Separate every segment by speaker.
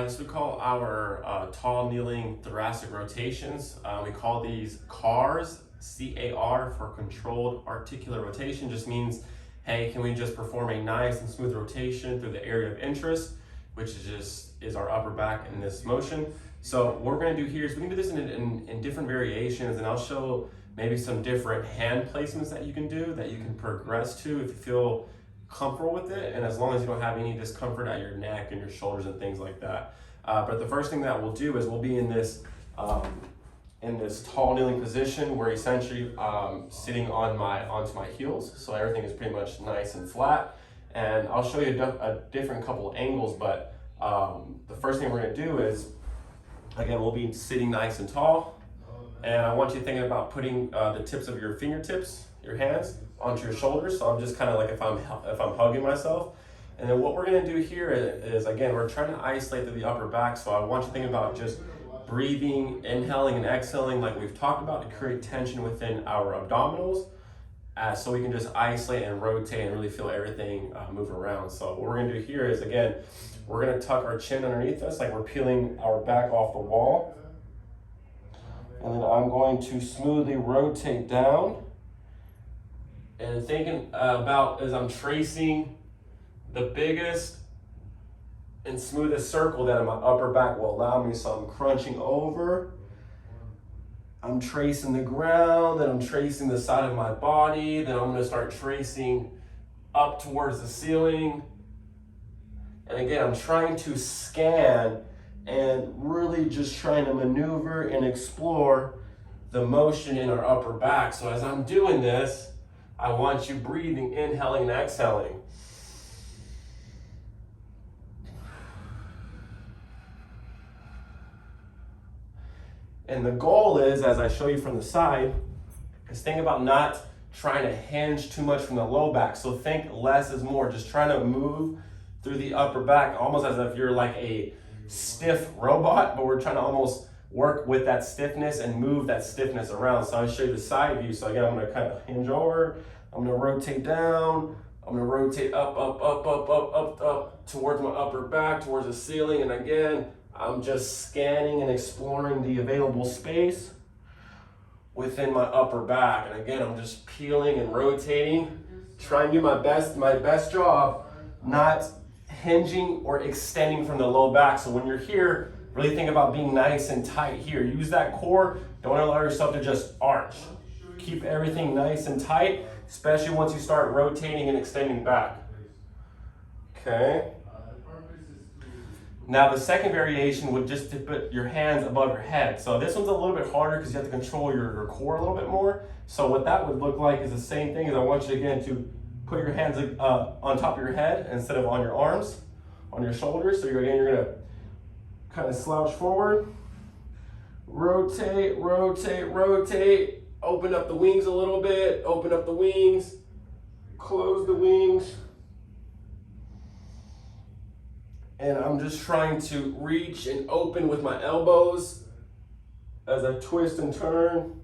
Speaker 1: This we call our tall kneeling thoracic rotations. We call these CARs, C-A-R, for controlled articular rotation. Just means, hey, can we just perform a nice and smooth rotation through the area of interest, which is our upper back in this motion. So what we're going to do here is we can do this in different variations, and I'll show maybe some different hand placements that you can do that you can progress to if you feel comfortable with it, and as long as you don't have any discomfort at your neck and your shoulders and things like that. But the first thing that we'll do is we'll be in this tall kneeling position where essentially sitting onto my heels, so everything is pretty much nice and flat. And I'll show you a different couple of angles, but the first thing we're going to do is, again, we'll be sitting nice and tall, and I want you thinking about putting the tips of your fingertips, your hands, onto your shoulders. So I'm just kind of like if I'm hugging myself. And then what we're going to do here is, again, we're trying to isolate through the upper back. So I want you to think about just breathing, inhaling and exhaling like we've talked about, to create tension within our abdominals, so we can just isolate and rotate and really feel everything move around. So what we're going to do here is, again, we're going to tuck our chin underneath us like we're peeling our back off the wall. And then I'm going to smoothly rotate down. And thinking about as I'm tracing the biggest and smoothest circle that my upper back will allow me. So I'm crunching over, I'm tracing the ground, then I'm tracing the side of my body, then I'm going to start tracing up towards the ceiling. And again, I'm trying to scan and really just trying to maneuver and explore the motion in our upper back. So as I'm doing this, I want you breathing, inhaling and exhaling. And the goal is, as I show you from the side, is think about not trying to hinge too much from the low back. So think less is more, just trying to move through the upper back, almost as if you're like a stiff robot, but we're trying to almost work with that stiffness and move that stiffness around. So I'll show you the side view. So again, I'm going to kind of hinge over, I'm going to rotate down, I'm going to rotate up towards my upper back, towards the ceiling. And again, I'm just scanning and exploring the available space within my upper back. And again, I'm just peeling and rotating, trying to do my best job, not hinging or extending from the low back. So when you're here, really think about being nice and tight here. Use that core. Don't allow yourself to just arch. Keep everything nice and tight, especially once you start rotating and extending back. Okay. Now the second variation would just to put your hands above your head. So this one's a little bit harder because you have to control your core a little bit more. So what that would look like is the same thing as I want you again to put your hands on top of your head instead of on your arms, on your shoulders. So you're going to kind of slouch forward, rotate, rotate, rotate, open up the wings a little bit, open up the wings, close the wings. And I'm just trying to reach and open with my elbows as I twist and turn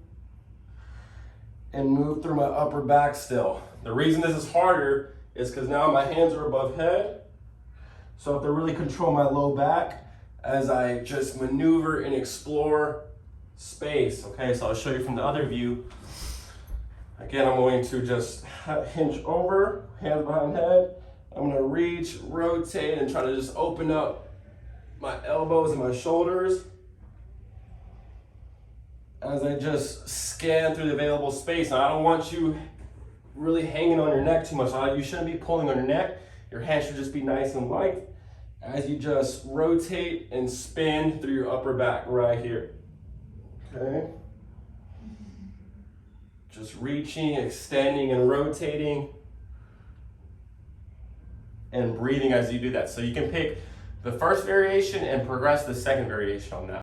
Speaker 1: and move through my upper back still. The reason this is harder is because now my hands are above head. So I have to really control my low back as I just maneuver and explore space. Okay, so I'll show you from the other view. Again, I'm going to just hinge over, hands behind head. I'm going to reach, rotate, and try to just open up my elbows and my shoulders as I just scan through the available space. Now, I don't want you really hanging on your neck too much. You shouldn't be pulling on your neck. Your hands should just be nice and light as you just rotate and spin through your upper back right here. Okay. Just reaching, extending, and rotating, and breathing as you do that. So you can pick the first variation and progress the second variation on that.